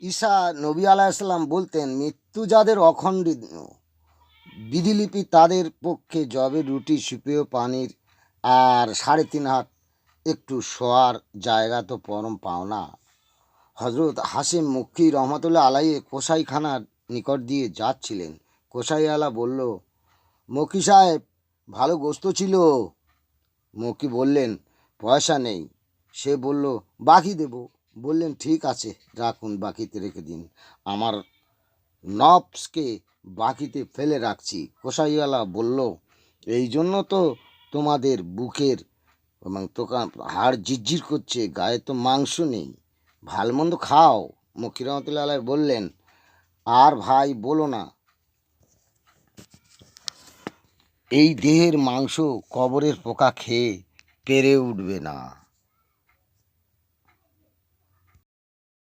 ঈসা নবী আলাইসাল্লাম বলতেন, মৃত্যু যাদের অখণ্ডিত বিধিলিপি তাদের পক্ষে যবে রুটি সুপেয় পানির আর 3.5 হাত একটু শোয়ার জায়গা তো পরম পাওনা। হজরত হাসিম মক্কি রহমতুল্লাহ আলাইয়ে কসাইখানার নিকট দিয়ে যাচ্ছিলেন। কসাইওয়ালা বলল, মক্কি সাহেব, ভালো গোস্ত ছিল। মক্কি বললেন, পয়সা নেই। সে বলল, বাকি দেব। বললেন, ঠিক আছে, রাখুন, বাকিতে রেখে দিন। আমার নবসকে বাকিতে ফেলে রাখছি। কসাইওয়ালা বলল, এই জন্য তো তোমাদের বুকের এবং দোকান হাড় ঝিরঝির করছে, গায়ে তো মাংস নেই। ভাল মন্দ খাও। মক্কি রহমতুল্লাহ আলাইহি বললেন, আর ভাই বলো না, এই দেহের মাংস কবরের পোকা খেয়ে পেরে উঠবে না।